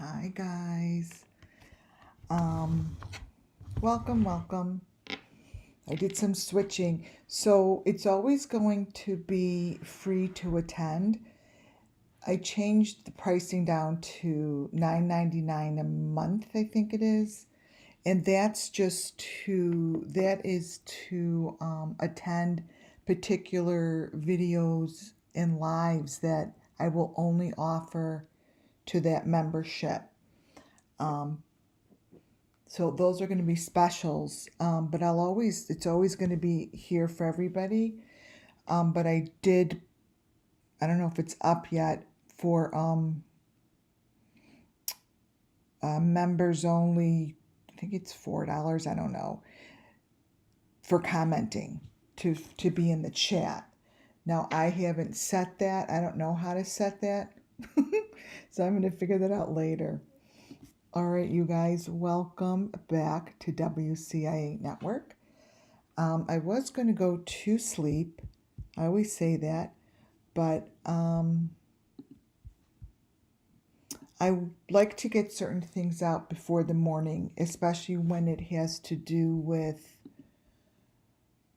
Hi guys. Um, welcome. I did some switching. So it's always going to be free to attend. I changed the pricing down to $9.99 a month, I think it is. And that is to attend particular videos and lives that I will only offer to that membership. Um, So those are going to be specials, but it's always going to be here for everybody. But I don't know if it's up yet for members only. I think it's $4. I don't know, for commenting to be in the chat. Now I haven't set that. I don't know how to set that, so I'm going to figure that out later. All right, you guys, welcome back to WCIA Network. I was going to go to sleep. I always say that, but I like to get certain things out before the morning, especially when it has to do with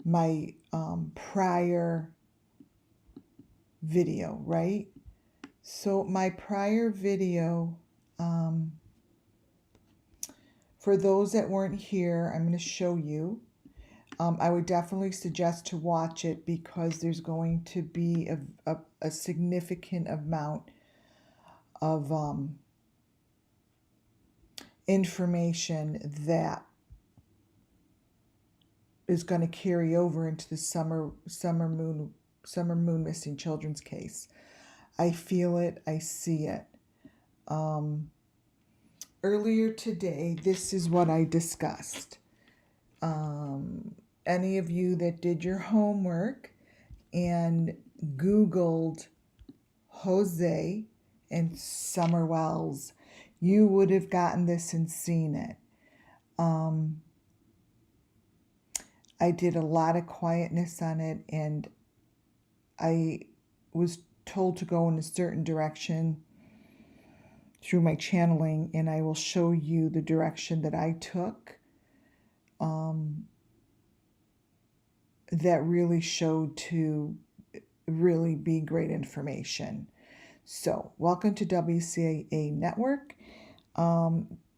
my prior video, right? So my prior video, for those that weren't here, I'm going to show you. I would definitely suggest to watch it because there's going to be a significant amount of information that is going to carry over into the summer moon missing children's case. I feel it. I see it. Earlier today, this is what I discussed. Any of you that did your homework and Googled Jose and Summer Wells, you would have gotten this and seen it. I did a lot of quietness on it, and I was told to go in a certain direction through my channeling, and I will show you the direction that I took that really showed to really be great information. So, welcome to WCAA Network.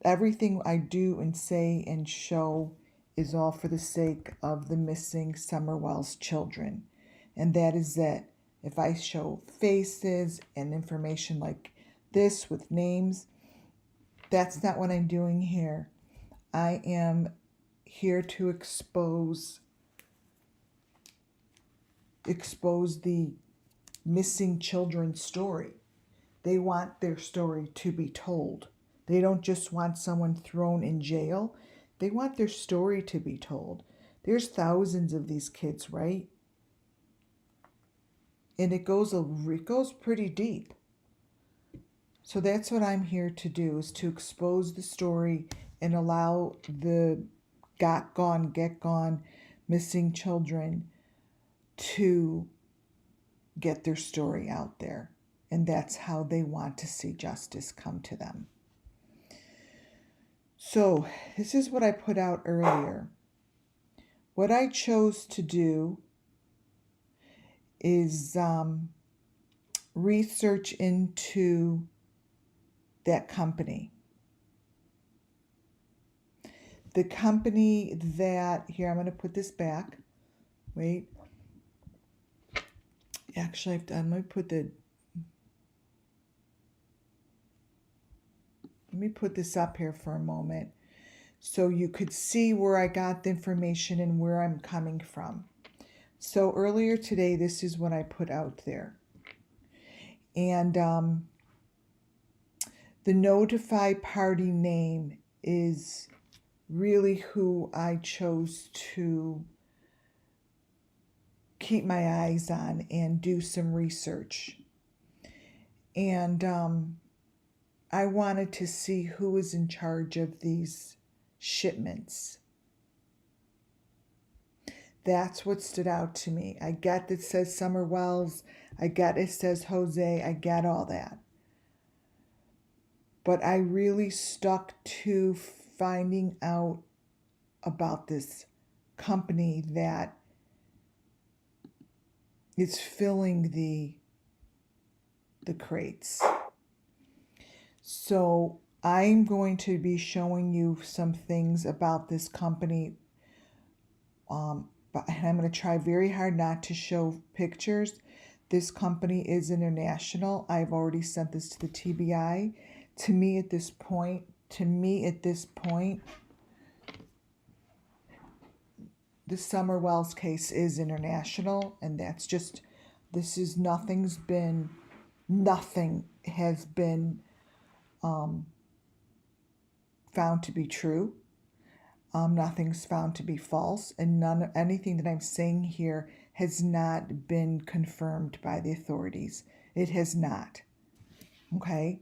Everything I do and say and show is all for the sake of the missing Summer Wells children. And that is that if I show faces and information like this with names, that's not what I'm doing here. I am here to expose the missing children's story. They want their story to be told. They don't just want someone thrown in jail. They want their story to be told. There's thousands of these kids, right? And it goes pretty deep. So that's what I'm here to do, is to expose the story and allow the get gone missing children to get their story out there. And that's how they want to see justice come to them. So this is what I put out earlier. What I chose to do is research into that company. The company that, here, I'm going to put this back. Wait. Actually, I'm going to let me put this up here for a moment so you could see where I got the information and where I'm coming from. So earlier today, this is what I put out there. And the notified party name is really who I chose to keep my eyes on and do some research. And I wanted to see who was in charge of these shipments. That's what stood out to me. I get that it says Summer Wells. I get it says Jose. I get all that. but I really stuck to finding out about this company that is filling the crates. So I'm going to be showing you some things about this company. But I'm going to try very hard not to show pictures. This company is international. I've already sent this to the TBI. To me at this point, the Summer Wells case is international, and that's just, nothing has been found to be true. Nothing's found to be false, and anything that I'm saying here has not been confirmed by the authorities. It has not. Okay?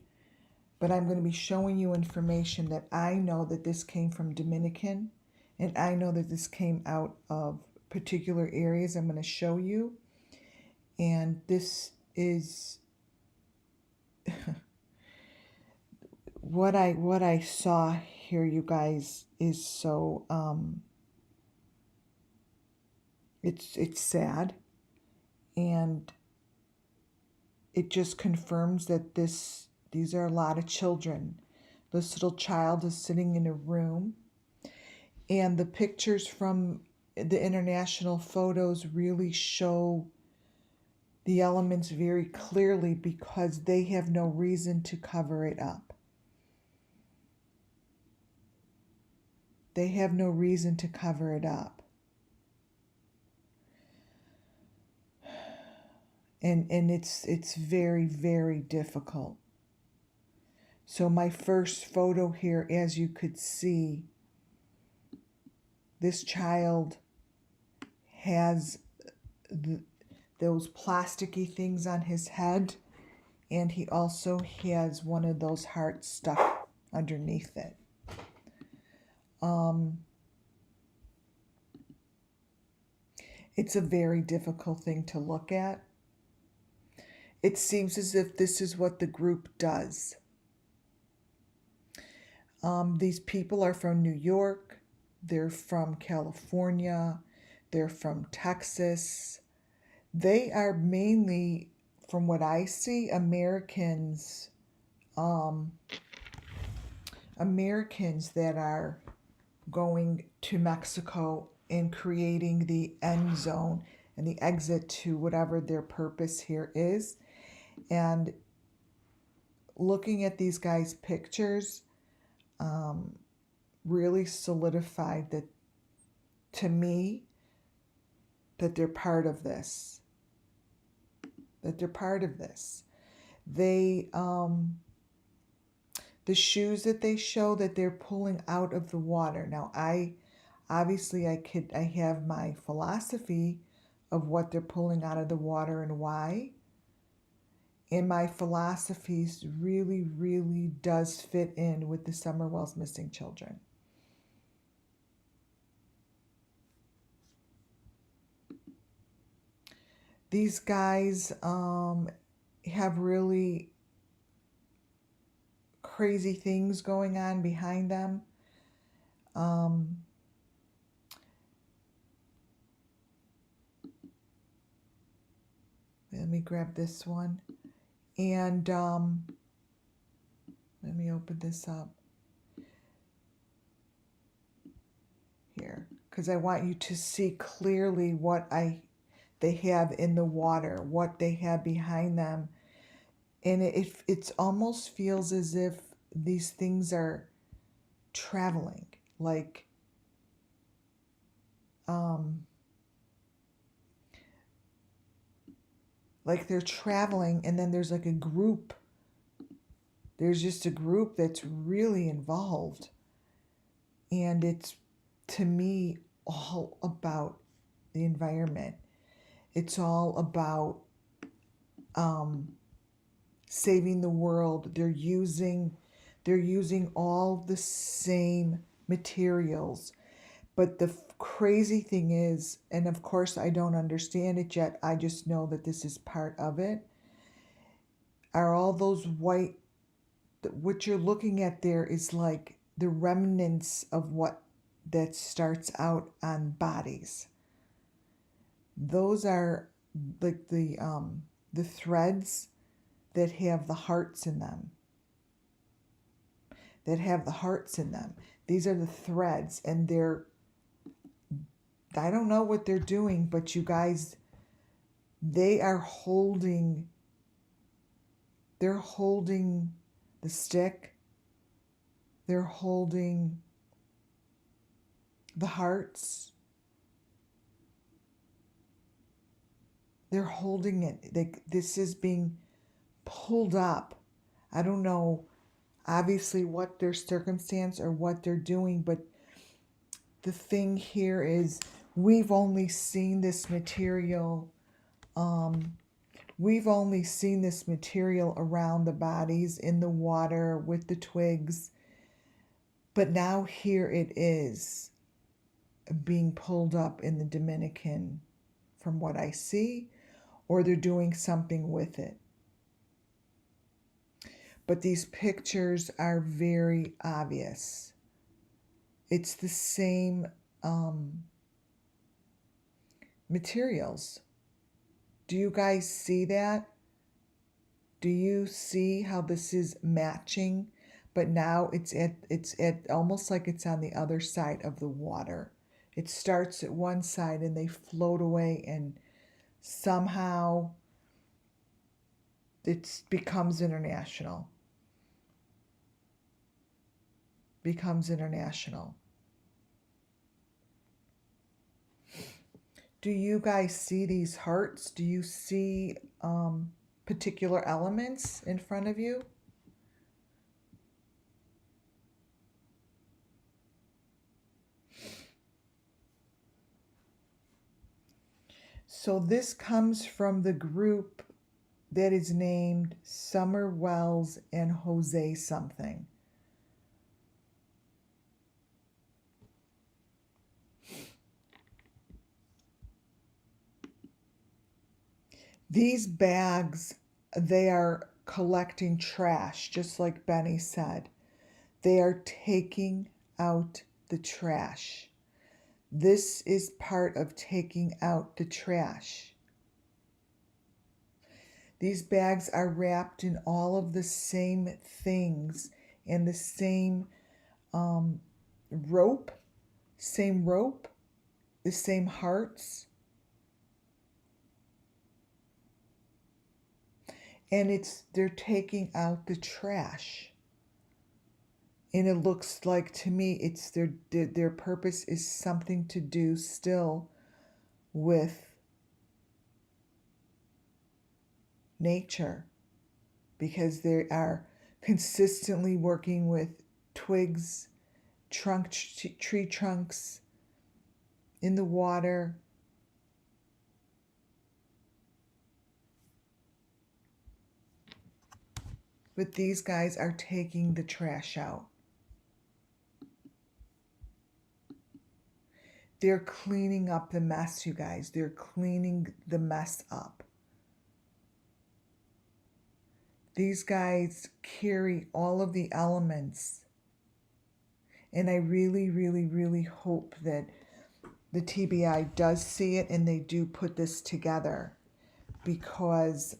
But I'm going to be showing you information that I know that this came from Dominican, and I know that this came out of particular areas I'm going to show you. And this is what I saw here, you guys, is so it's sad, and it just confirms that these are a lot of children. This little child is sitting in a room, and the pictures from the international photos really show the elements very clearly because they have no reason to cover it up. They have no reason to cover it up. And it's very, very difficult. So my first photo here, as you could see, this child has those plasticky things on his head, and he also has one of those hearts stuck underneath it. It's a very difficult thing to look at. It seems as if this is what the group does. These people are from New York, they're from California, they're from Texas. They are mainly, from what I see, Americans that are going to Mexico and creating the end zone and the exit to whatever their purpose here is. And looking at these guys' pictures really solidified that, to me, that they're part of this. They the shoes that they show that they're pulling out of the water. Now, I have my philosophy of what they're pulling out of the water and why. And my philosophies really, really does fit in with the Summer Wells missing children. These guys have really crazy things going on behind them. Let me grab this one. And let me open this up here, because I want you to see clearly what they have in the water, what they have behind them. And it almost feels as if these things are traveling, like they're traveling, and then there's like a group. There's just a group that's really involved. And it's, to me, all about the environment. It's all about saving the world. They're using all the same materials. But the crazy thing is, and of course I don't understand it yet, I just know that this is part of it, are all those white what you're looking at there is like the remnants of what that starts out on bodies. Those are like the threads that have the hearts in them. These are the threads, and I don't know what they're doing, but you guys, they're holding the stick. They're holding the hearts. They're holding it. This is being pulled up. I don't know, obviously, what their circumstance or what they're doing, but the thing here is we've only seen this material. We've only seen this material around the bodies, in the water, with the twigs. But now here it is being pulled up in the Dominican, from what I see, or they're doing something with it. But these pictures are very obvious. It's the same materials. Do you guys see that? Do you see how this is matching? But now it's at almost like it's on the other side of the water. It starts at one side and they float away, and somehow it becomes international. Do you guys see these hearts? Do you see particular elements in front of you? So this comes from the group that is named Summer Wells and Jose something. These bags, they are collecting trash, just like Benny said. They are taking out the trash. This is part of taking out the trash. These bags are wrapped in all of the same things and the same rope, the same hearts. And they're taking out the trash. And it looks like, to me, it's their purpose is something to do still with nature, because they are consistently working with twigs, tree trunks in the water. But these guys are taking the trash out. They're cleaning up the mess, you guys. They're cleaning the mess up. These guys carry all of the elements. And I really, really, really hope that the TBI does see it and they do put this together, because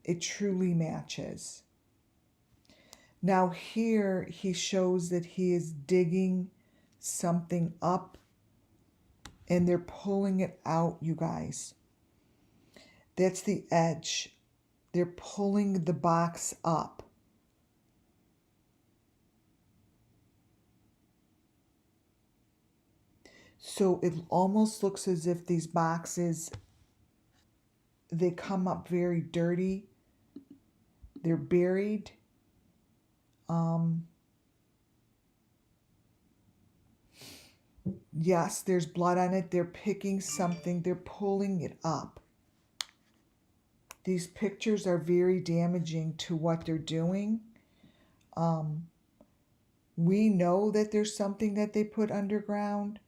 it truly matches. Now here he shows that he is digging something up and they're pulling it out, you guys. That's the edge. They're pulling the box up. So it almost looks as if these boxes, they come up very dirty. They're buried. Yes, there's blood on it. They're picking something. They're pulling it up. These pictures are very damaging to what they're doing. We know that there's something that they put underground,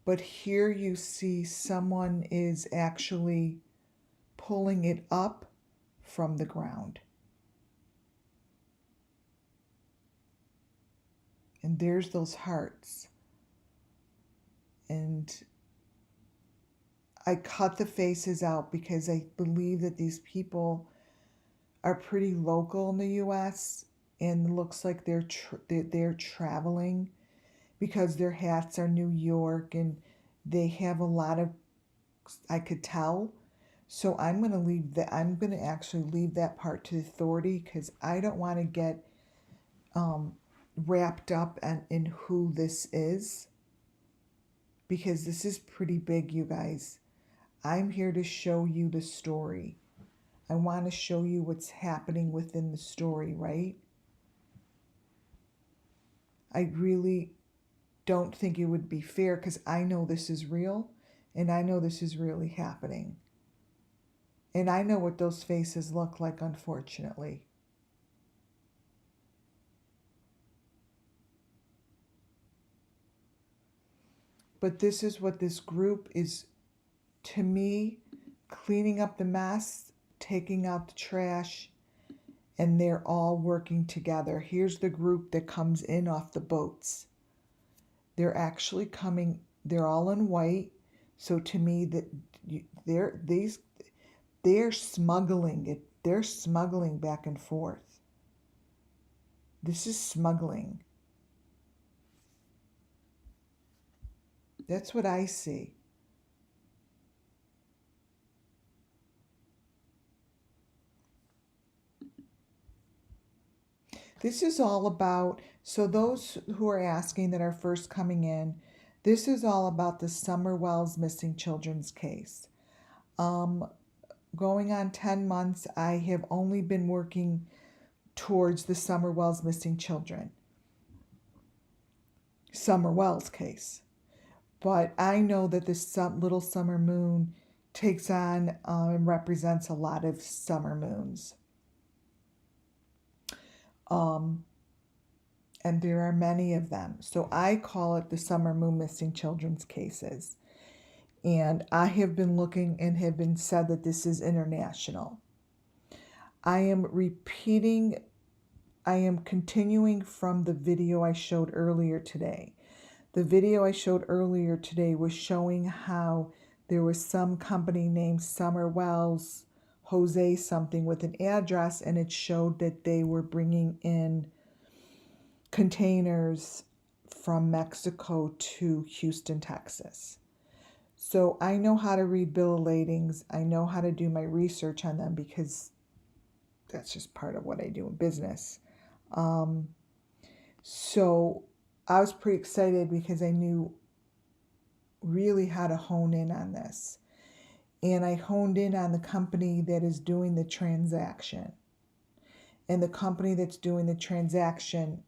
but here you see someone is actually pulling it up from the ground. And there's those hearts. And I cut the faces out because I believe that these people are pretty local in the U.S. and looks like they're traveling, because their hats are New York and they have a lot of, I could tell. So I'm going to leave that. I'm going to actually leave that part to the authority, because I don't want to get wrapped up in who this is, because this is pretty big, you guys. I'm here to show you the story. I want to show you what's happening within the story, right? I really don't think it would be fair, because I know this is real and I know this is really happening. And I know what those faces look like, unfortunately. But this is what this group is, to me, cleaning up the mess, taking out the trash, and they're all working together. Here's the group that comes in off the boats. They're actually coming, they're all in white. So to me, that they're smuggling it. They're smuggling back and forth. This is smuggling. That's what I see. This is all about, so those who are asking that are first coming in, this is all about the Summer Wells missing children's case. Going on 10 months, I have only been working towards the Summer Wells missing children. Summer Wells case. But I know that this little summer moon takes on and represents a lot of summer moons. And there are many of them. So I call it the Summer Moon Missing Children's Cases. And I have been looking and have been said that this is international. I am continuing from the video I showed earlier today. The video I showed earlier today was showing how there was some company named Summer Wells, Jose something, with an address, and it showed that they were bringing in containers from Mexico to Houston, Texas. So I know how to read bill of ladings. I know how to do my research on them, because that's just part of what I do in business. So I was pretty excited because I knew really how to hone in on this. And I honed in on the company that is doing the transaction. And the company that's doing the transaction,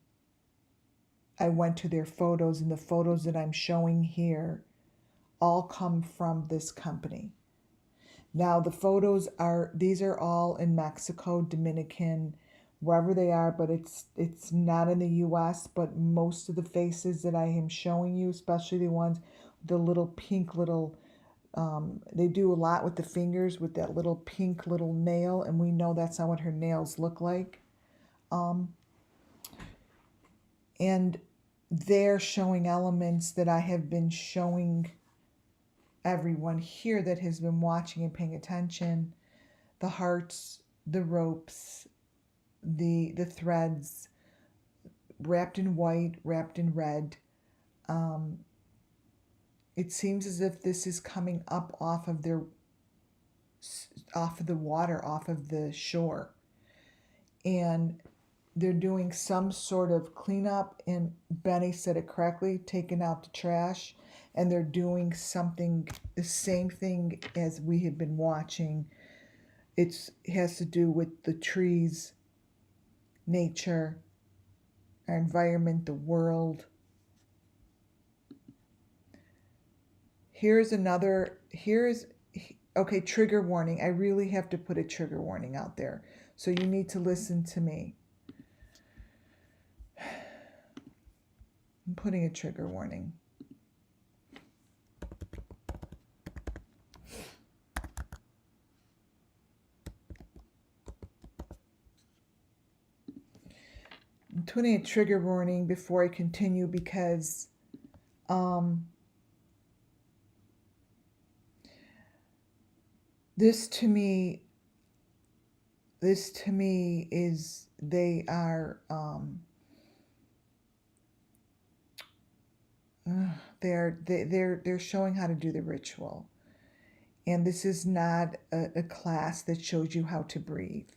I went to their photos, and the photos that I'm showing here all come from this company. Now the photos these are all in Mexico, Dominican, wherever they are, but it's not in the US. But most of the faces that I am showing you, especially the ones, the little pink little, they do a lot with the fingers with that little pink little nail, and we know that's not what her nails look like. And they're showing elements that I have been showing everyone here that has been watching and paying attention: the hearts, the ropes, the threads, wrapped in white, wrapped in red. It seems as if this is coming up off of the water, off of the shore, and they're doing some sort of cleanup, and Benny said it correctly, taking out the trash, and they're doing something, the same thing as we have been watching. It has to do with the trees, nature, our environment, the world. Okay, trigger warning. I really have to put a trigger warning out there. So you need to listen to me. I'm putting a trigger warning. I'm putting a trigger warning before I continue because um, this to me is they are they're showing how to do the ritual, and this is not a class that shows you how to breathe.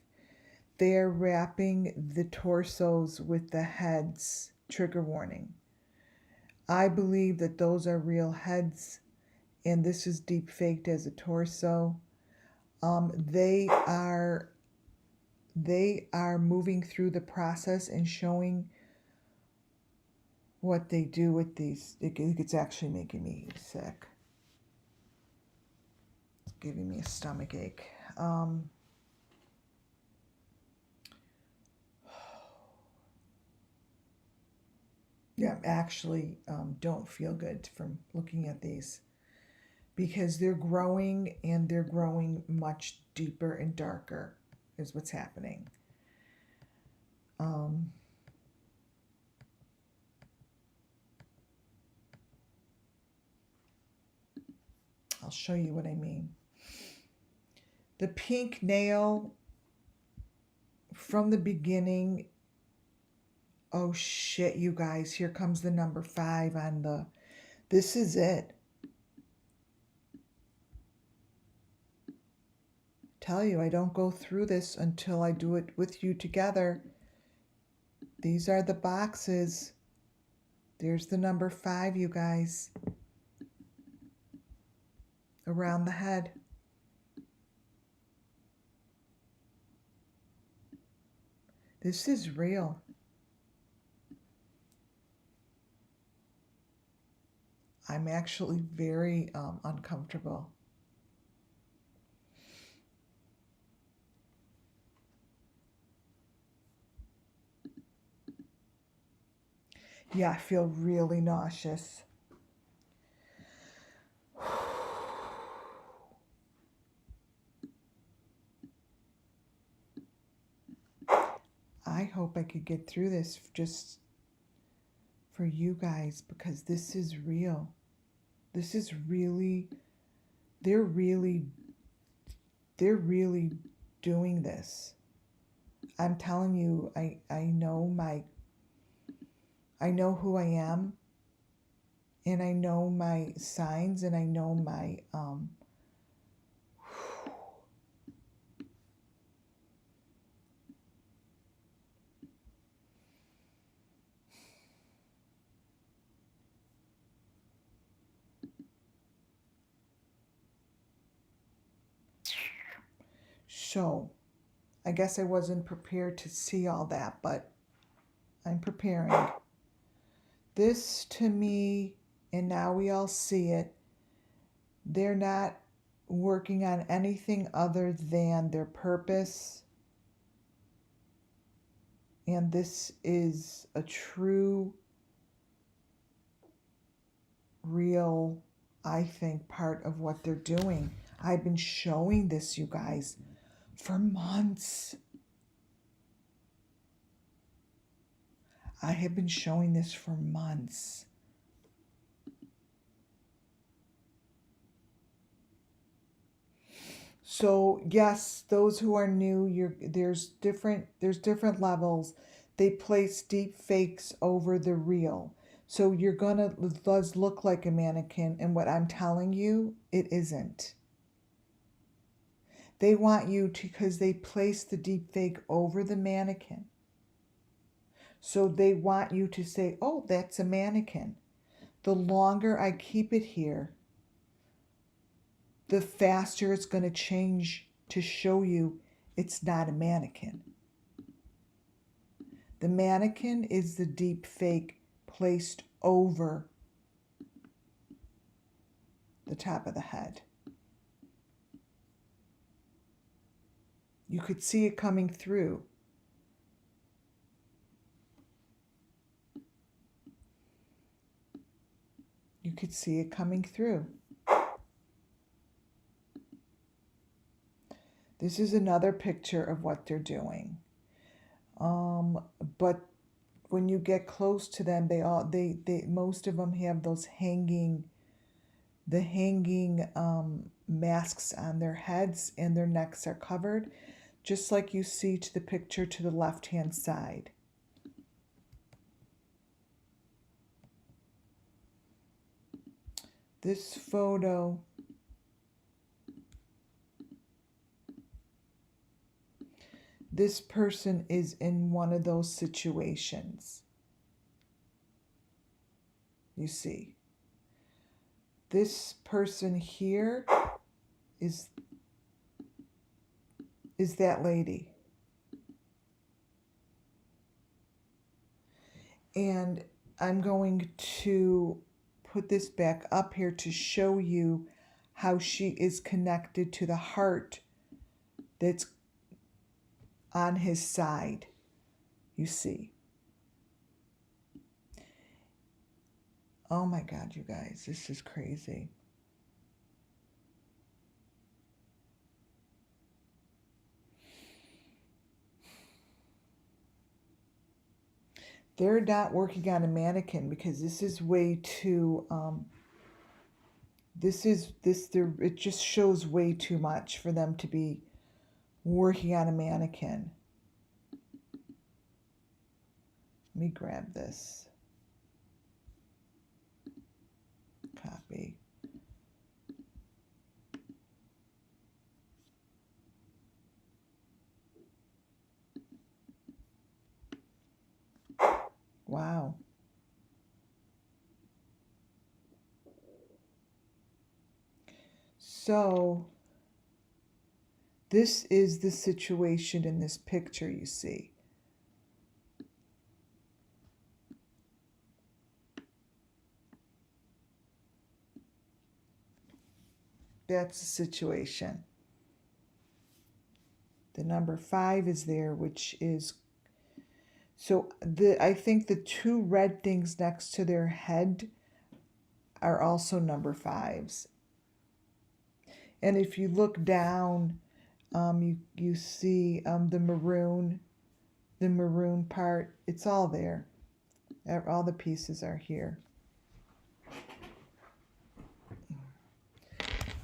They're wrapping the torsos with the heads. Trigger warning. I believe that those are real heads, and this is deep faked as a torso. They are moving through the process and showing what they do with these. It's actually making me sick. It's giving me a stomach ache. Yeah, actually don't feel good from looking at these because they're growing and they're growing much deeper and darker is what's happening. I'll show you what I mean. The pink nail from the beginning. Oh shit, you guys, here comes the number 5 on the, this is it. Tell you, I don't go through this until I do it with you together. These are the boxes. There's the number 5, you guys. Around the head. This is real. I'm actually very uncomfortable. Yeah, I feel really nauseous. I hope I could get through this just for you guys because this is real. This is really, they're really doing this. I'm telling you, I know who I am, and I know my signs, and I know my so I guess I wasn't prepared to see all that, but I'm preparing. This to me, and now we all see it, they're not working on anything other than their purpose. And this is a true, real, I think, part of what they're doing. I've been showing this, you guys, for months. I have been showing this for months. So yes, those who are new, there's different levels. They place deep fakes over the real. So you're gonna does look like a mannequin, and what I'm telling you, it isn't. They want you to, because they place the deep fake over the mannequin. So they want you to say, oh, that's a mannequin. The longer I keep it here, the faster it's going to change to show you it's not a mannequin. The mannequin is the deep fake placed over the top of the head. You could see it coming through. You could see it coming through. This is another picture of what they're doing. But when you get close to them, they most of them have those hanging masks on their heads, and their necks are covered, just like you see to the picture to the left hand side. This photo, this person is in one of those situations. You see, this person here is that lady. And I'm going to put this back up here to show you how she is connected to the heart that's on his side, you see. Oh my God, you guys, this is crazy. They're not working on a mannequin because this is way too, it just shows way too much for them to be working on a mannequin. Let me grab this. Copy. Wow. So this is the situation in this picture, you see. That's the situation. The number 5 is there, which is, so I think the 2 red things next to their head are also number 5s. And if you look down, you see the maroon part. It's all there. All the pieces are here.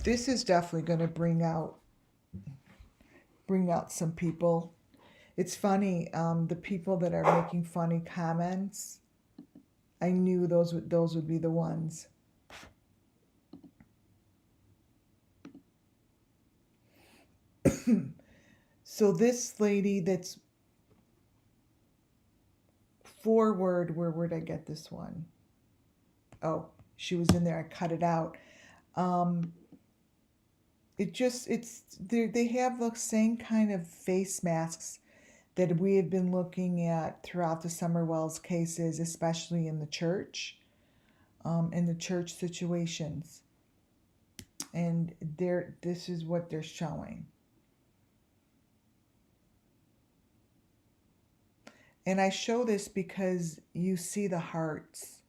This is definitely going to bring out some people. It's funny, the people that are making funny comments, I knew those would be the ones. So this lady that's forward, where'd I get this one? Oh, she was in there. I cut it out. They have the same kind of face masks that we have been looking at throughout the Summer Wells cases, especially in the church situations. And this is what they're showing. And I show this because you see the hearts.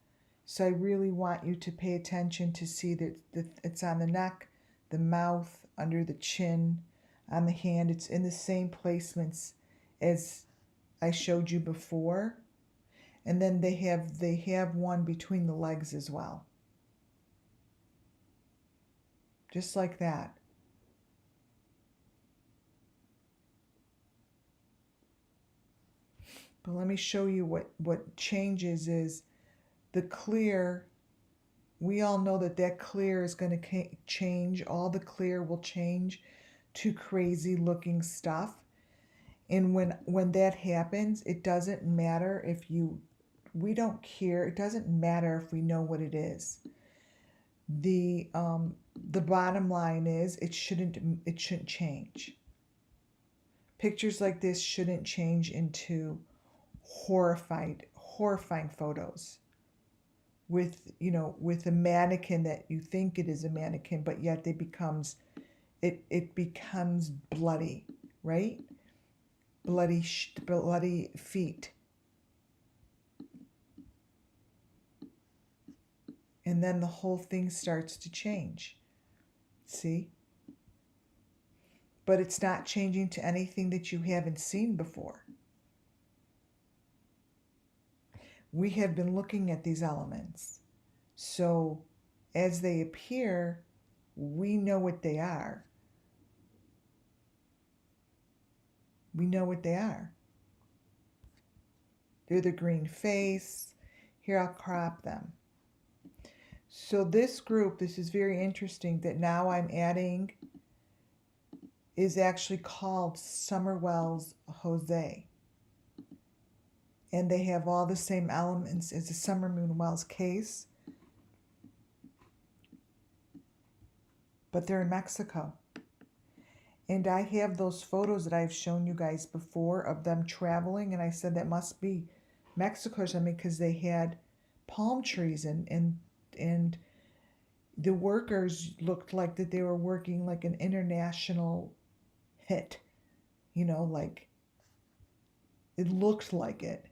So I really want you to pay attention to see that it's on the neck, the mouth, under the chin, on the hand. It's in the same placements as I showed you before. And then they have one between the legs as well. Just like that. But let me show you what changes is the clear. We all know that clear is going to change. All the clear will change to crazy looking stuff. And when that happens, it doesn't matter if we don't care. It doesn't matter if we know what it is. The bottom line is it shouldn't change. Pictures like this shouldn't change into horrifying photos with a mannequin that you think it is a mannequin, but yet it becomes bloody, right? Bloody feet. And then the whole thing starts to change. See? But it's not changing to anything that you haven't seen before. we have been looking at these elements. So as they appear, we know what they are. We know what they are. They're the green face. Here, I'll crop them. So this group, this is very interesting that now I'm adding, is actually called Summer Wells Jose. And they have all the same elements as the Summer Moon Wells case. But they're in Mexico. And I have those photos that I've shown you guys before of them traveling. And I said that must be Mexico or something because they had palm trees and the workers looked like that they were working like an international hit. You know, like it looked like it.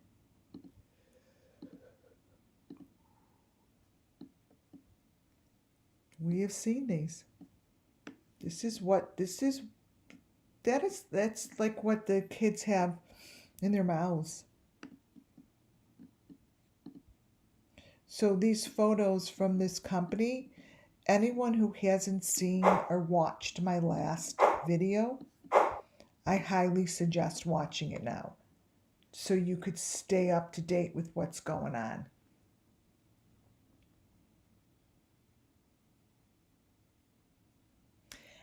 We have seen these. That's like what the kids have in their mouths. So these photos from this company, anyone who hasn't seen or watched my last video, I highly suggest watching it now so you could stay up to date with what's going on.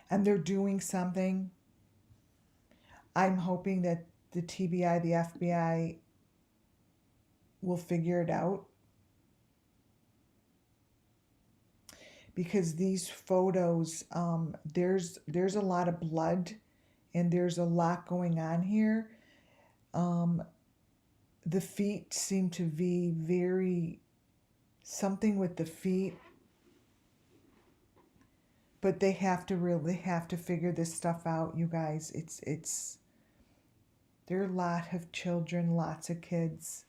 And they're doing something. I'm hoping that the TBI, the FBI, will figure it out. Because these photos, there's a lot of blood and there's a lot going on here. The feet seem to be very, something with the feet. But they have to figure this stuff out, you guys. There are a lot of children, lots of kids.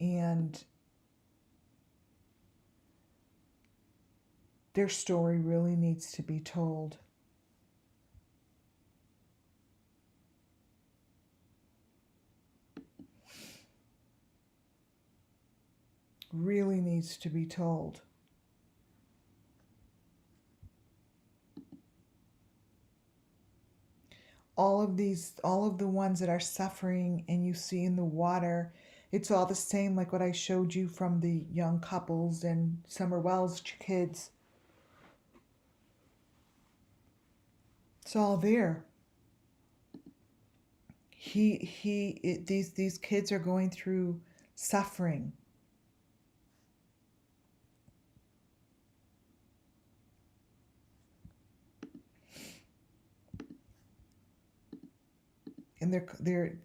And their story really needs to be told. Really needs to be told. All of the ones that are suffering and you see in the water, it's all the same like what I showed you from the young couples and Summer Wells kids. It's all there. These kids are going through suffering. And they're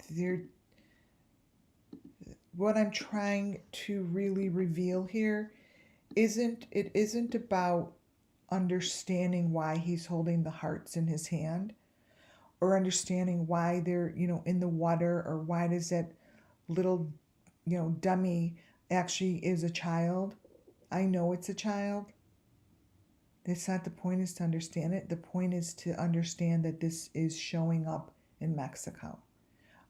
what I'm trying to really reveal here isn't about understanding why he's holding the hearts in his hand or understanding why they're, in the water, or why does that little, dummy actually is a child. I know it's a child. That's not the point, is to understand it. The point is to understand that this is showing up in Mexico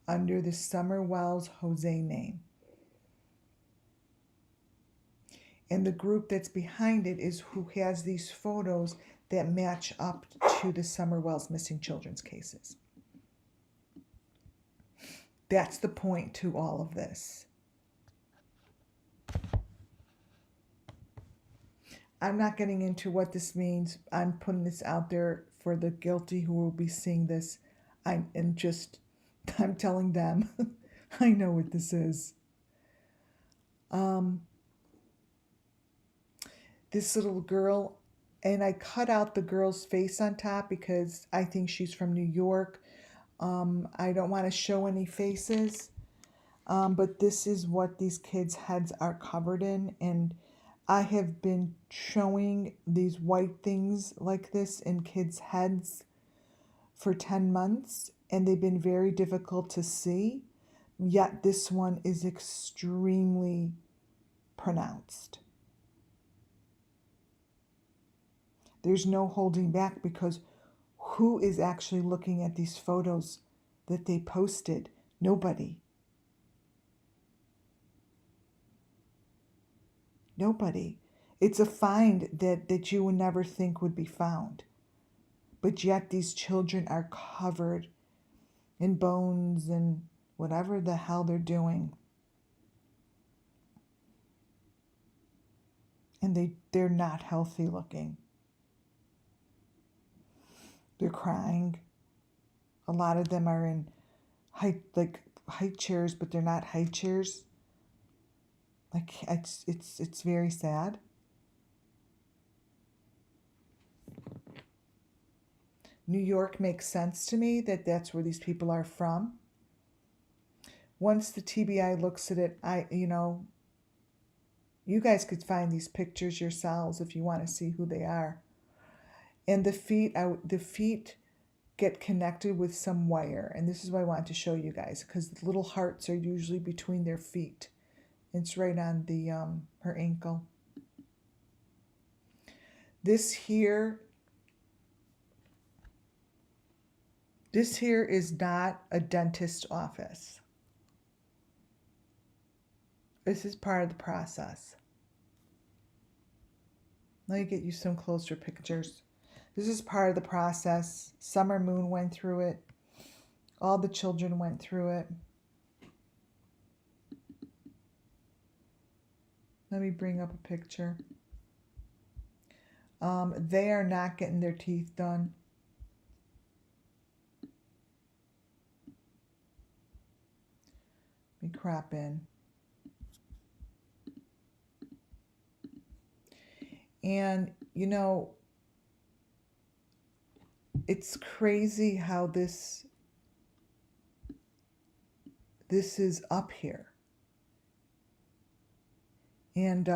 under the Summer Wells Jose name. And the group that's behind it is who has these photos that match up to the Summer Wells missing children's cases. That's the point to all of this. I'm not getting into what this means. I'm putting this out there for the guilty who will be seeing this. I'm telling them, I know what this is. This little girl, and I cut out the girl's face on top because I think she's from New York. I don't want to show any faces, but this is what these kids' heads are covered in, and I have been showing these white things like this in kids' heads for 10 months, and they've been very difficult to see, yet this one is extremely pronounced. There's no holding back because who is actually looking at these photos that they posted? Nobody. Nobody. It's a find that you would never think would be found. But yet these children are covered in bones and whatever the hell they're doing. And they're not healthy looking. They're crying. A lot of them are in height chairs, but they're not height chairs. Like it's very sad. New York makes sense to me that that's where these people are from. Once the TBI looks at it, you guys could find these pictures yourselves if you want to see who they are. And the feet get connected with some wire. And this is what I wanted to show you guys, because the little hearts are usually between their feet. It's right on the her ankle. This here is not a dentist's office. This is part of the process. Let me get you some closer pictures. This is part of the process. Summer Moon went through it. All the children went through it. Let me bring up a picture. They are not getting their teeth done. Let me crop in. And, it's crazy how this is up here. And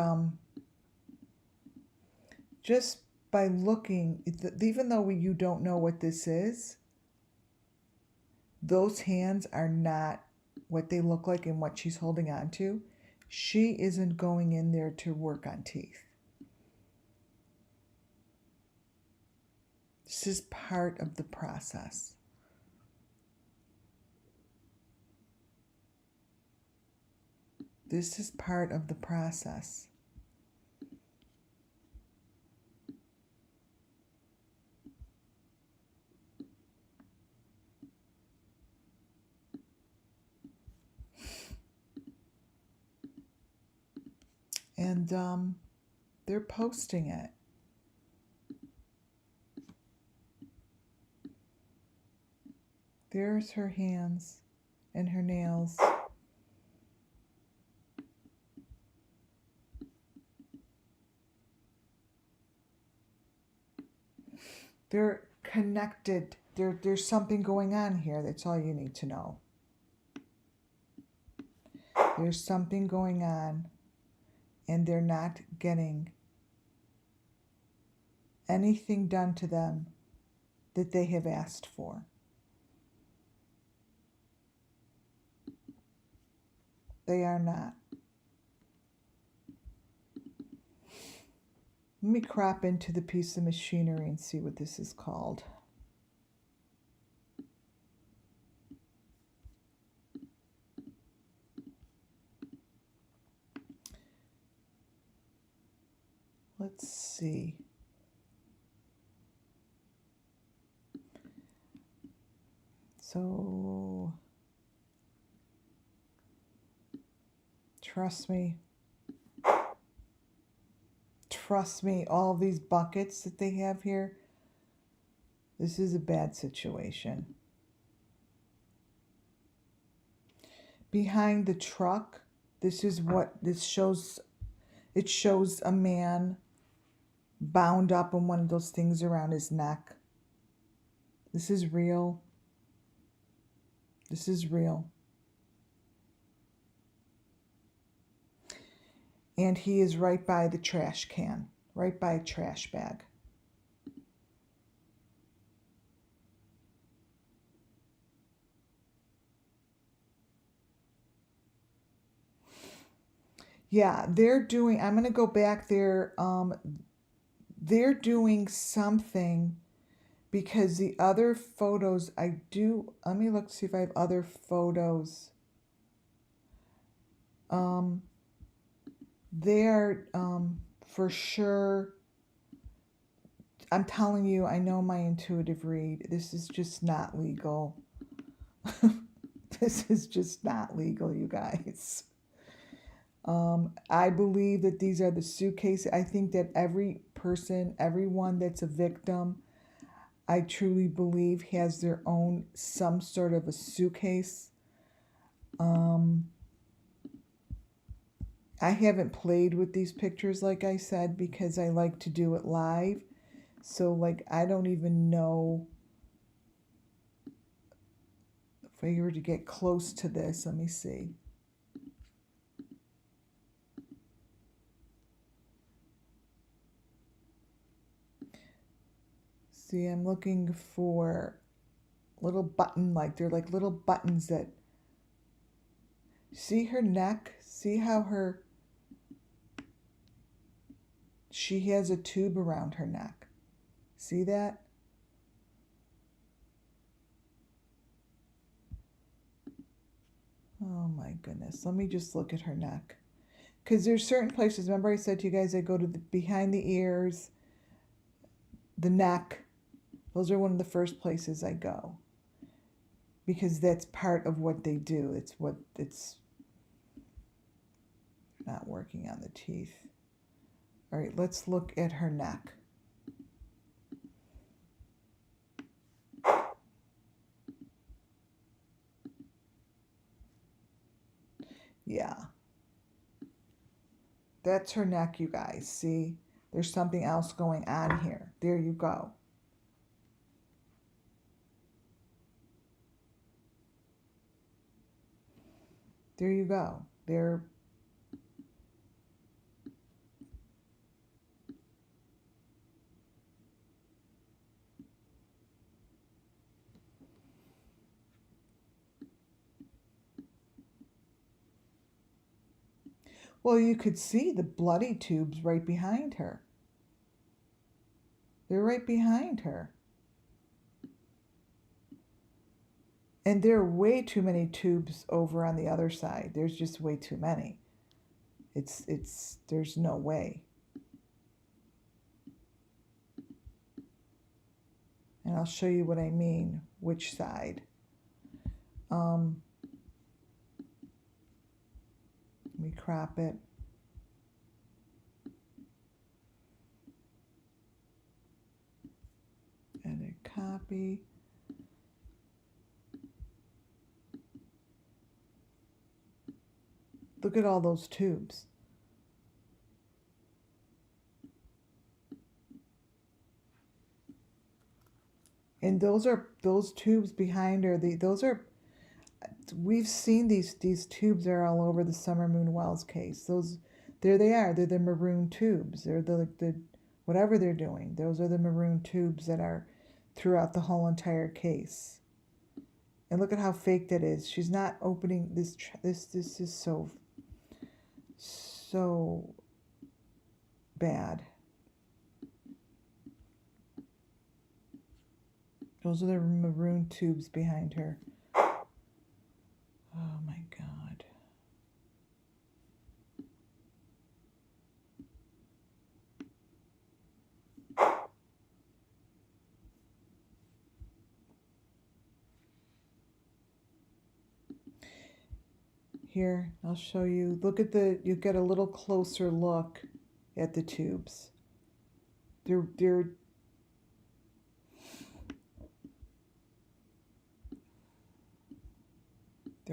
just by looking, even though you don't know what this is, those hands are not what they look like and what she's holding on to. She isn't going in there to work on teeth. This is part of the process. This is part of the process. And they're posting it. There's her hands and her nails. They're connected. There's something going on here. That's all you need to know. There's something going on, and they're not getting anything done to them that they have asked for. They are not. Let me crop into the piece of machinery and see what this is called. Let's see. So, trust me, all these buckets that they have here, this is a bad situation. Behind the truck, this is what this shows. It shows a man bound up in one of those things around his neck. This is real. This is real. And he is right by the trash can, right by a trash bag. Yeah, they're doing, I'm going to go back there. They're doing something, because the other photos let me look, see if I have other photos. they're for sure. I'm telling you, I know my intuitive read. This is just not legal. This is just not legal, you guys. I believe that these are the suitcases. I think that every person, everyone that's a victim, I truly believe has their own some sort of a suitcase. Um, I haven't played with these pictures, like I said, because I like to do it live. So, like, I don't even know if I were to get close to this. Let me see. See, I'm looking for little button, like they're like little buttons that, see her neck? See how she has a tube around her neck. See that? Oh my goodness. Let me just look at her neck. Because there's certain places, remember I said to you guys, I go to the behind the ears, the neck. Those are one of the first places I go. Because that's part of what they do. It's not working on the teeth. All right, let's look at her neck. Yeah. That's her neck, you guys. See? There's something else going on here. There you go. There you go. There. Well, you could see the bloody tubes right behind her. They're right behind her. And there are way too many tubes over on the other side. There's just way too many. There's no way. And I'll show you what I mean, which side. Let me crop it. Edit copy. Look at all those tubes. And those tubes behind her. We've seen these tubes are all over the Summer Moon Wells case. There they are. They're the maroon tubes. They're the whatever they're doing. Those are the maroon tubes that are throughout the whole entire case. And look at how fake that is. She's not opening this. This is so bad. Those are the maroon tubes behind her. Oh my God. Here, I'll show you. Look at you get a little closer look at the tubes. They're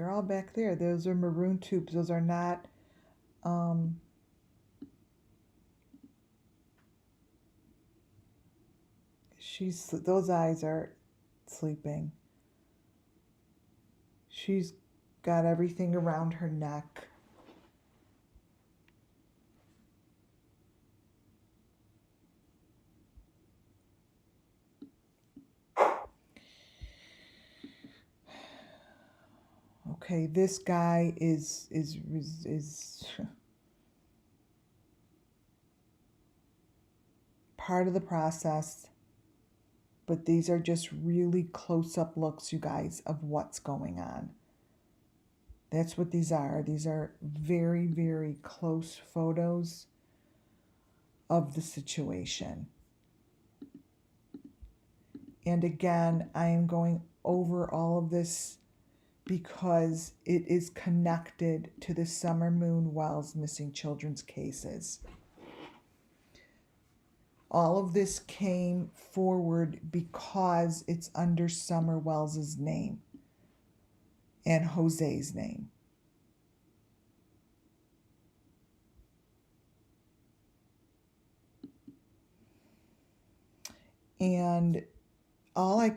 all back there. Those are maroon tubes. Those are not those eyes are sleeping. She's got everything around her neck. Okay, this guy is part of the process, but these are just really close-up looks, you guys, of what's going on. That's what these are. These are very, very close photos of the situation. And again, I am going over all of this because it is connected to the Summer Moon Wells missing children's cases. All of this came forward because it's under Summer Wells's name and Jose's name. And all that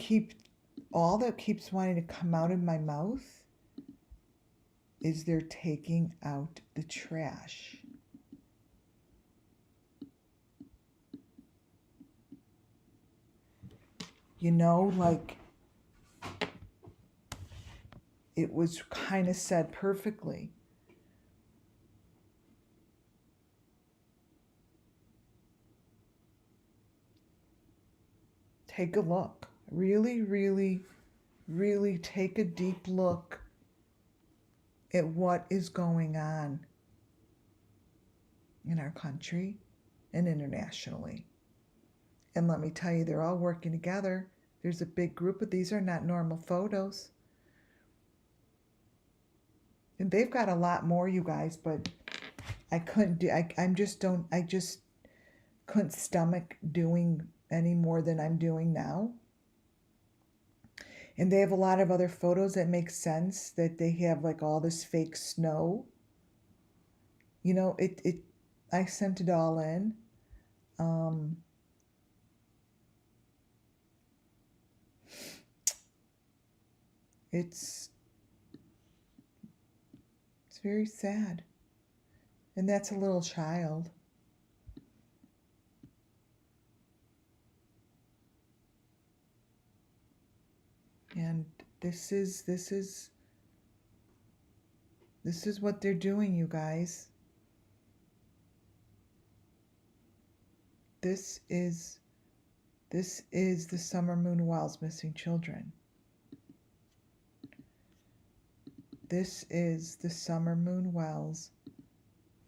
keeps wanting to come out of my mouth is they're taking out the trash. You know, like it was kind of said perfectly. Take a look. Really, really, really take a deep look at what is going on in our country and internationally. And let me tell you, they're all working together. There's a big group of these are not normal photos. And they've got a lot more, you guys, but I couldn't do, I just couldn't stomach doing any more than I'm doing now. And they have a lot of other photos that make sense, that they have like all this fake snow. You know, I sent it all in. It's very sad. And that's a little child. And this is what they're doing, you guys. This is the Summer Moon Wells missing children. This is the Summer Moon Wells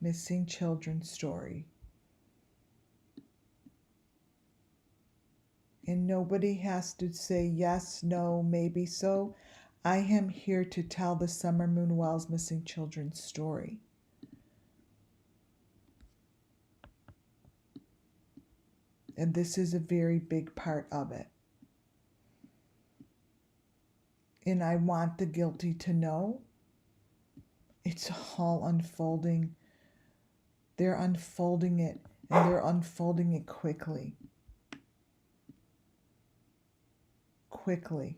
missing children story. And nobody has to say yes, no, maybe so. I am here to tell the Summer Moon Wells missing children story. And this is a very big part of it. And I want the guilty to know it's all unfolding. They're unfolding it, and they're unfolding it quickly. Quickly.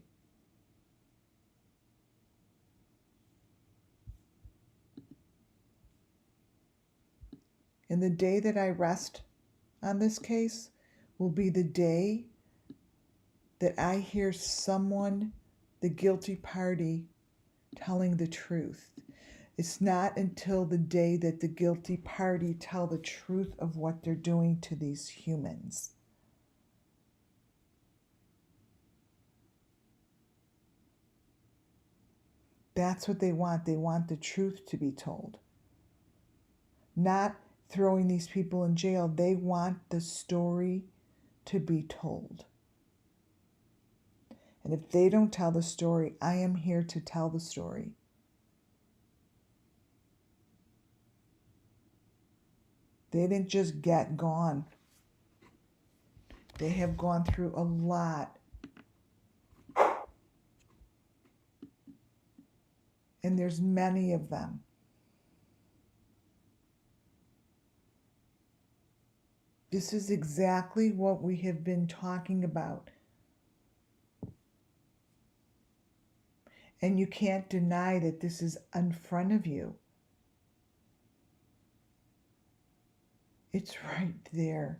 And the day that I rest on this case will be the day that I hear someone, the guilty party, telling the truth. It's not until the day that the guilty party tell the truth of what they're doing to these humans. That's what they want. They want the truth to be told. Not throwing these people in jail. They want the story to be told. And if they don't tell the story, I am here to tell the story. They didn't just get gone. They have gone through a lot. And there's many of them. This is exactly what we have been talking about. And you can't deny that this is in front of you. It's right there.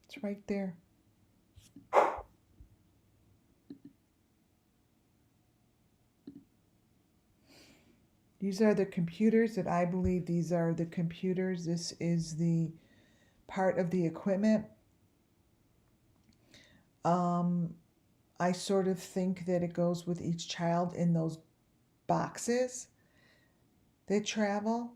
It's right there. These are the computers that I believe these are the computers. This is the part of the equipment. I sort of think that it goes with each child in those boxes that travel.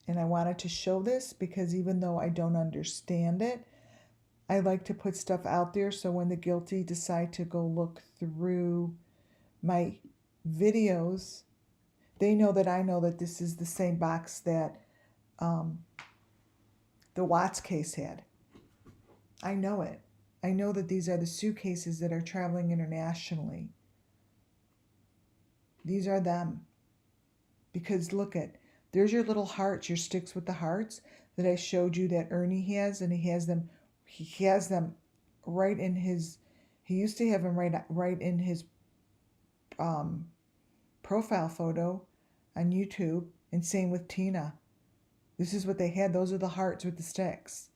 And I wanted to show this because even though I don't understand it, I like to put stuff out there so when the guilty decide to go look through my videos, they know that I know that this is the same box that the Watts case had. I know it. I know that these are the suitcases that are traveling internationally. These are them. Because look at, there's your little hearts, your sticks with the hearts that I showed you that Ernie has, and he has them right in his, he used to have them right in his profile photo on YouTube, and same with Tina. This is what they had. Those are the hearts with the sticks.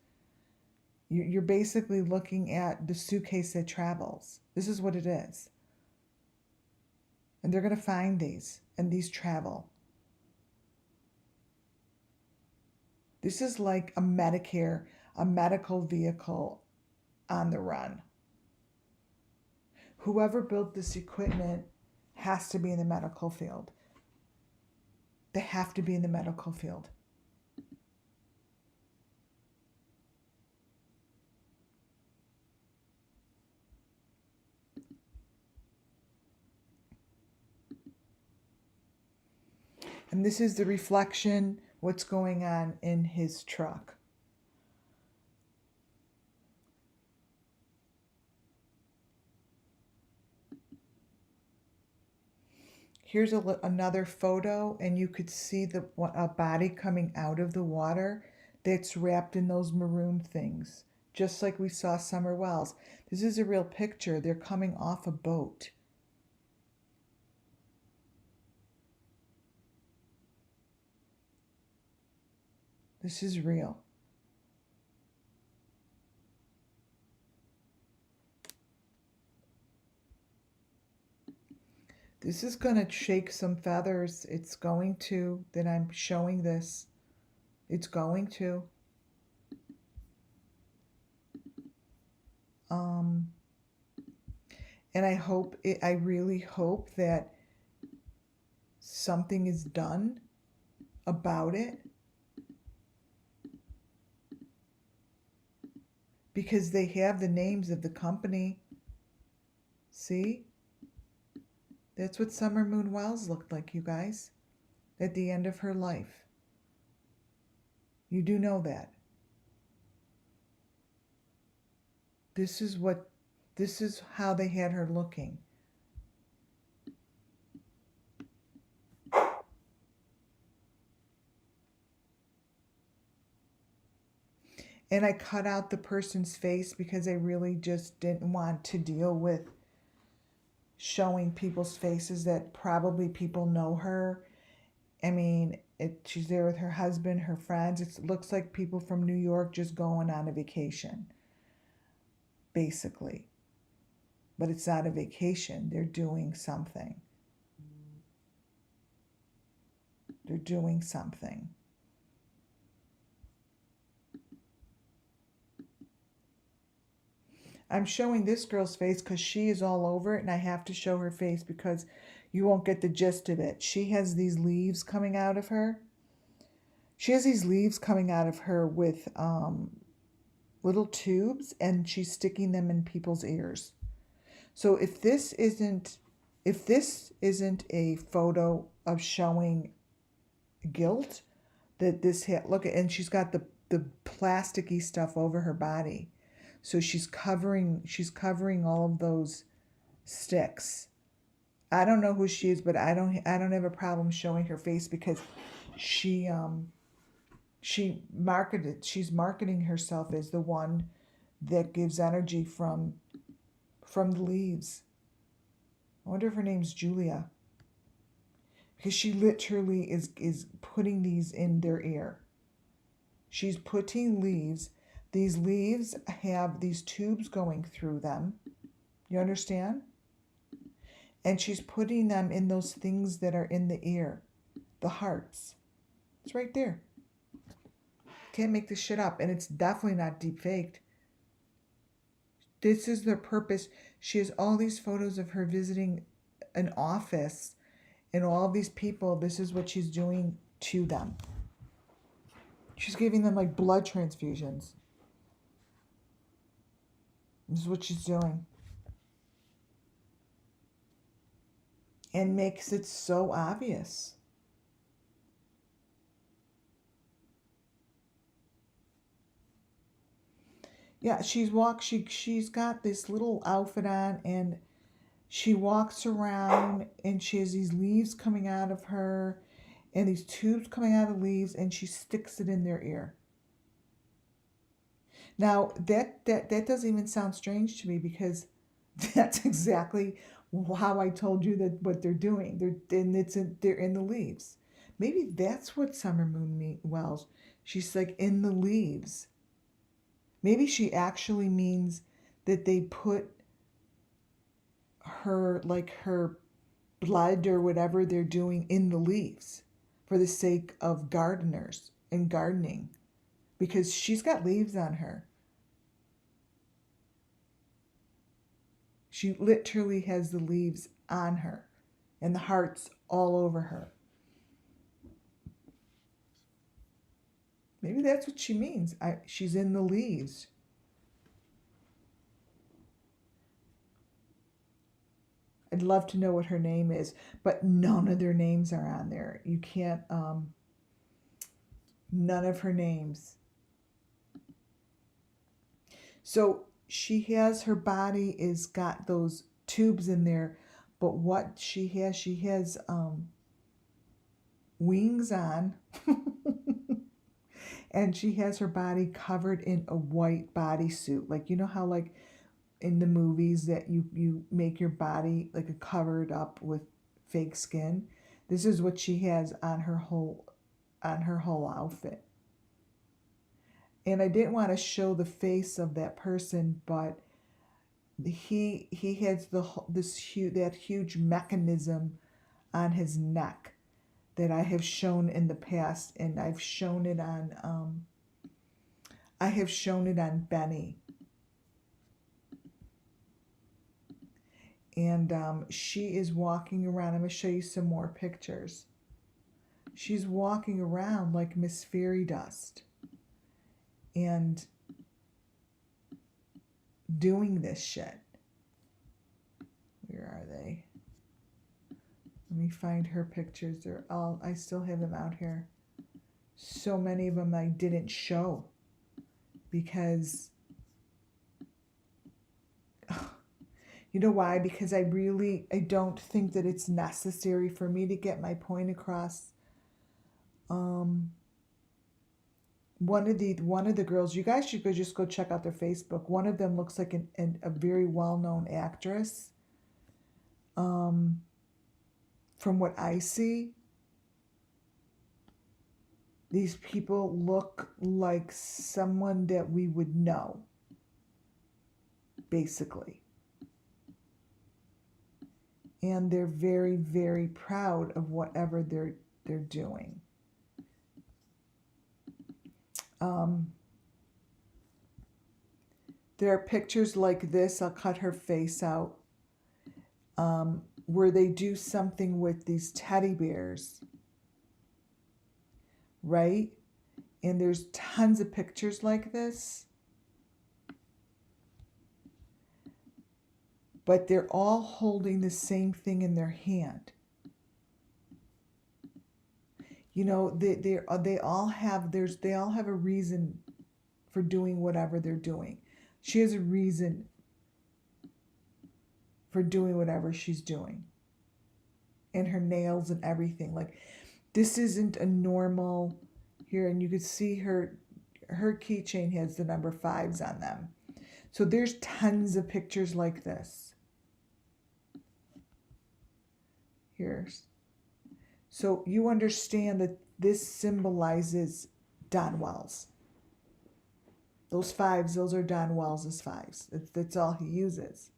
You're basically looking at the suitcase that travels. This is what it is. And they're going to find these, and these travel. This is like a Medicare, a medical vehicle on the run. Whoever built this equipment has to be in the medical field. They have to be in the medical field. And this is the reflection, what's going on in his truck. Here's another photo, and you could see a body coming out of the water that's wrapped in those maroon things, just like we saw Summer Wells. This is a real picture. They're coming off a boat. This is real. This is going to shake some feathers. It's going to, that I'm showing this. It's going to. And I really hope that something is done about it. Because they have the names of the company. See? That's what Summer Moon Wells looked like, you guys, at the end of her life. You do know that. This is how they had her looking. And I cut out the person's face because I really just didn't want to deal with showing people's faces that probably people know her. I mean, she's there with her husband, her friends. It looks like people from New York just going on a vacation, basically. But it's not a vacation. They're doing something. They're doing something. I'm showing this girl's face because she is all over it, and I have to show her face because you won't get the gist of it. She has these leaves coming out of her. She has these leaves coming out of her with little tubes, and she's sticking them in people's ears. So if this isn't a photo of showing guilt, that this hit, look at, and she's got the plasticky stuff over her body. So she's covering all of those sticks. I don't know who she is, but I don't have a problem showing her face because she's marketing herself as the one that gives energy from the leaves. I wonder if her name's Julia. Because she literally is putting these in their ear. She's putting leaves. These leaves have these tubes going through them. You understand? And she's putting them in those things that are in the ear. The hearts. It's right there. can't make this shit up, and it's definitely not deep faked. This is their purpose. She has all these photos of her visiting an office and all these people. This is what she's doing to them. She's giving them like blood transfusions. This is what she's doing. And makes it so obvious. Yeah, she's got this little outfit on, and she walks around and she has these leaves coming out of her and these tubes coming out of the leaves, and she sticks it in their ear. Now that doesn't even sound strange to me, because that's exactly how I told you that what they're doing. They're in the leaves. Maybe that's what Summer Moon Wells. She's like in the leaves. Maybe she actually means that they put her, like her blood or whatever they're doing, in the leaves for the sake of gardeners and gardening, because she's got leaves on her. She literally has the leaves on her and the hearts all over her. Maybe that's what she means. She's in the leaves. I'd love to know what her name is, but none of their names are on there. You can't, none of her names. So she has, her body is got those tubes in there, but what she has wings on. And she has her body covered in a white bodysuit. Like, you know how like in the movies that you make your body like a covered up with fake skin? This is what she has on her whole outfit. And I didn't want to show the face of that person, but he has that huge mechanism on his neck that I have shown in the past, and I've shown it on Benny. And she is walking around. I'm going to show you some more pictures. She's walking around like Miss Fairy Dust and doing this shit. Where are they? Let me find her pictures. I still have them out here. So many of them I didn't show because, you know why? Because I don't think that it's necessary for me to get my point across. One of the girls, you guys should just go check out their Facebook. One of them looks like a very well-known actress. From what I see, these people look like someone that we would know, basically. And they're very, very proud of whatever they're doing. There are pictures like this. I'll cut her face out. Where they do something with these teddy bears, right? And there's tons of pictures like this. But they're all holding the same thing in their hand. You know, they all have a reason for doing whatever they're doing. She has a reason for doing whatever she's doing. And her nails and everything. Like, this isn't a normal here, and you could see her keychain has the number 5s on them. So there's tons of pictures like this. Here's. So you understand that this symbolizes Don Wells. Those 5s, those are Don Wells' 5s. That's all he uses.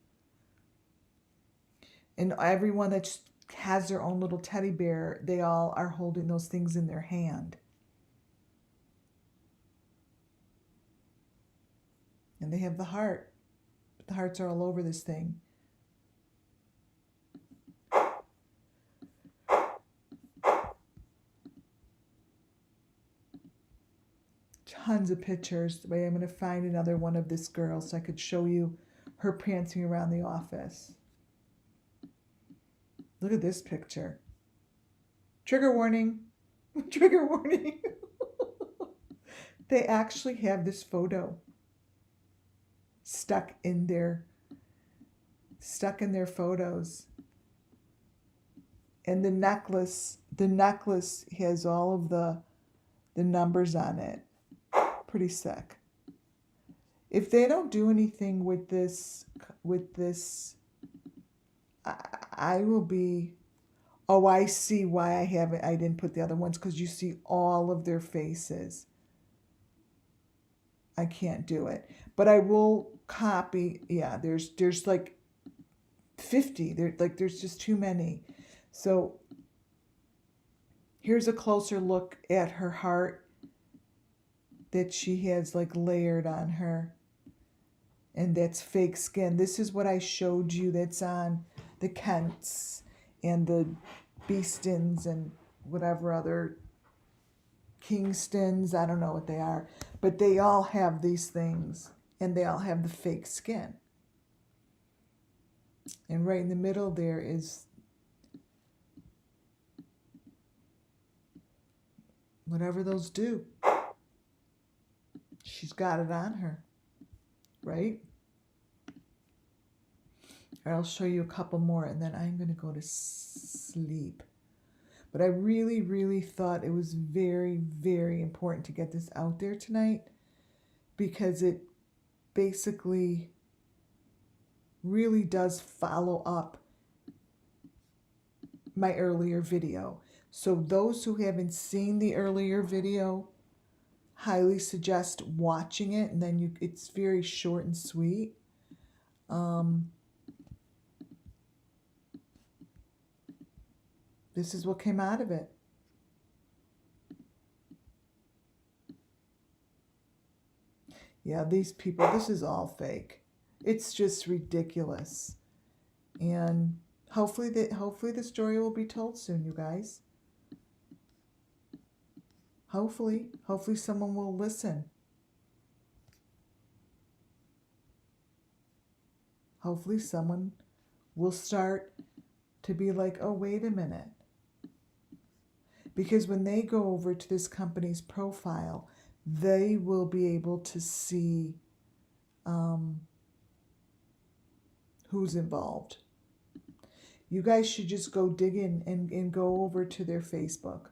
And everyone that has their own little teddy bear, they all are holding those things in their hand. And they have the heart. The hearts are all over this thing. Tons of pictures. Wait, I'm going to find another one of this girl so I could show you her prancing around the office. Look at this picture. Trigger warning. Trigger warning. They actually have this photo stuck in their photos. And the necklace has all of the numbers on it. Pretty sick. If they don't do anything with this, I will be. Oh, I see why I didn't put the other ones, because you see all of their faces. I can't do it, but I will copy. Yeah, there's like 50. There's just too many. So here's a closer look at her heart that she has like layered on her. And that's fake skin. This is what I showed you that's on the Kents and the Beestons and whatever other Kingstons. I don't know what they are. But they all have these things. And they all have the fake skin. And right in the middle there is whatever those do. She's got it on her. Right? I'll show you a couple more and then I'm going to go to sleep. But I really, really thought it was very, very important to get this out there tonight, because it basically really does follow up my earlier video. So those who haven't seen the earlier video, highly suggest watching it, and then it's very short and sweet. This is what came out of it. Yeah, these people, this is all fake. It's just ridiculous. And hopefully the story will be told soon, you guys. Hopefully someone will listen. Hopefully someone will start to be like, oh, wait a minute. Because when they go over to this company's profile, they will be able to see who's involved. You guys should just go dig in and go over to their Facebook.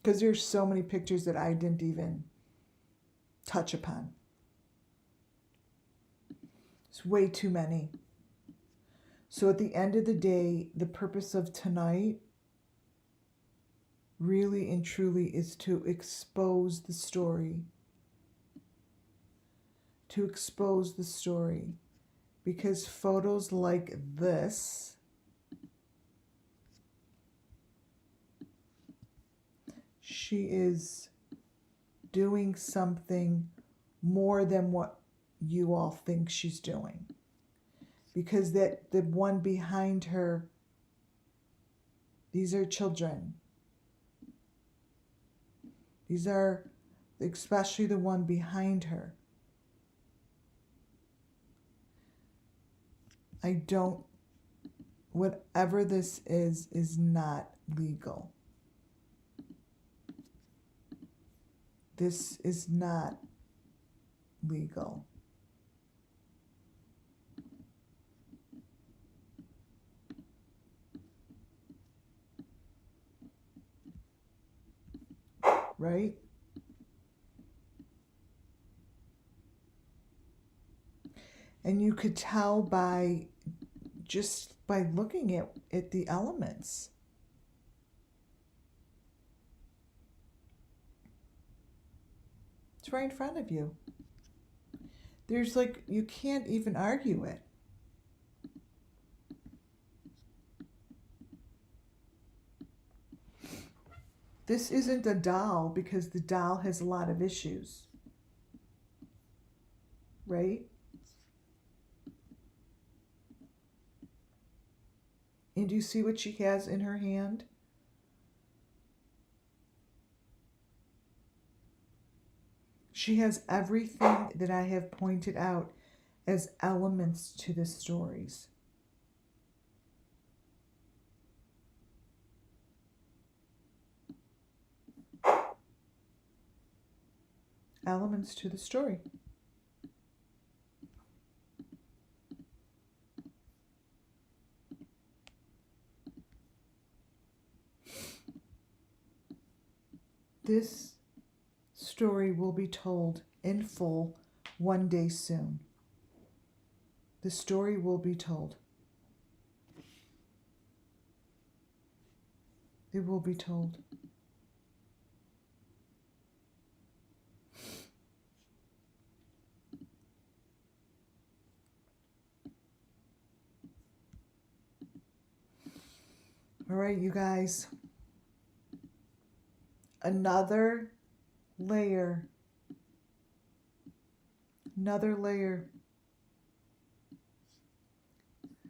Because there's so many pictures that I didn't even touch upon. It's way too many. So at the end of the day, the purpose of tonight really and truly is to expose the story. To expose the story. Because photos like this she is doing something more than what you all think she's doing. Because the one behind her, these are children. These are, especially the one behind her. Whatever this is not legal. This is not legal. Right? And you could tell by looking at the elements. It's right in front of you. There's you can't even argue it. This isn't a doll because the doll has a lot of issues. Right? right? And do you see what she has in her hand? She has everything that I have pointed out as elements to the stories. Elements to the story. This story will be told in full one day soon. The story will be told. It will be told. All right, you guys. Another layer. Another layer.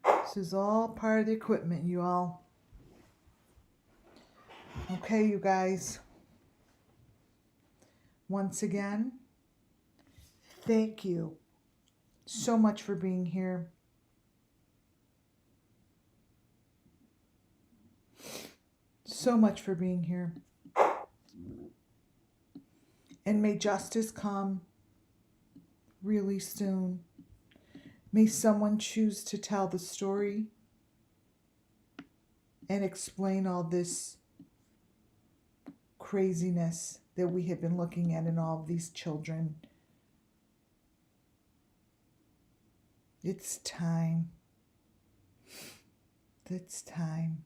This is all part of the equipment, you all. Okay, you guys. Once again, thank you so much for being here. So much for being here. And may justice come really soon. May someone choose to tell the story and explain all this craziness that we have been looking at in all of these children. It's time. It's time.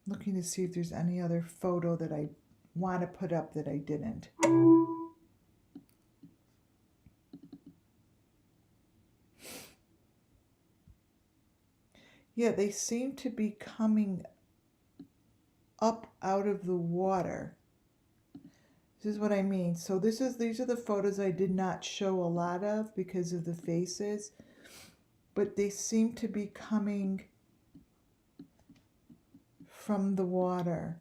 Looking to see if there's any other photo that I want to put up that I didn't. Yeah, they seem to be coming up out of the water. This is what I mean. So these are the photos I did not show a lot of because of the faces, but they seem to be coming from the water.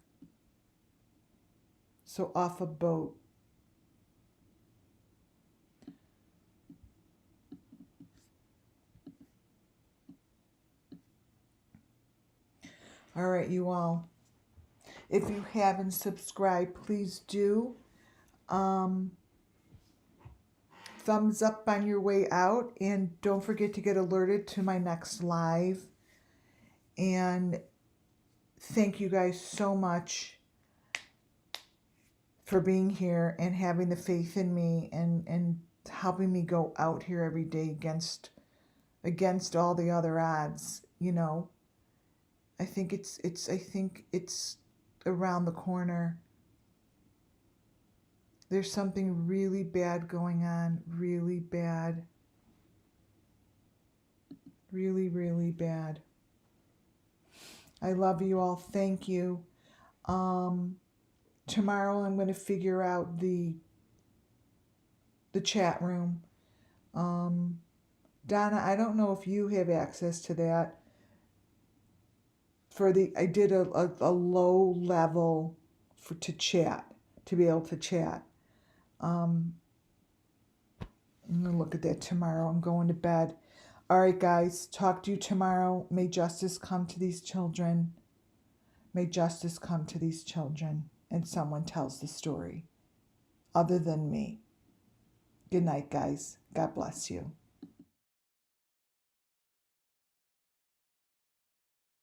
So off a boat. All right, you all. If you haven't subscribed, please do. Thumbs up on your way out, and don't forget to get alerted to my next live. And thank you guys so much for being here and having the faith in me and helping me go out here every day against all the other odds. You know, I think it's around the corner. There's something really bad going on, really bad. Really, really bad. I love you all. Thank you. Tomorrow I'm going to figure out the chat room. Donna, I don't know if you have access to that. I did a low level to chat, to be able to chat. I'm going to look at that tomorrow. I'm going to bed. All right, guys. Talk to you tomorrow. May justice come to these children. May justice come to these children. And someone tells the story other than me. Good night, guys. God bless you.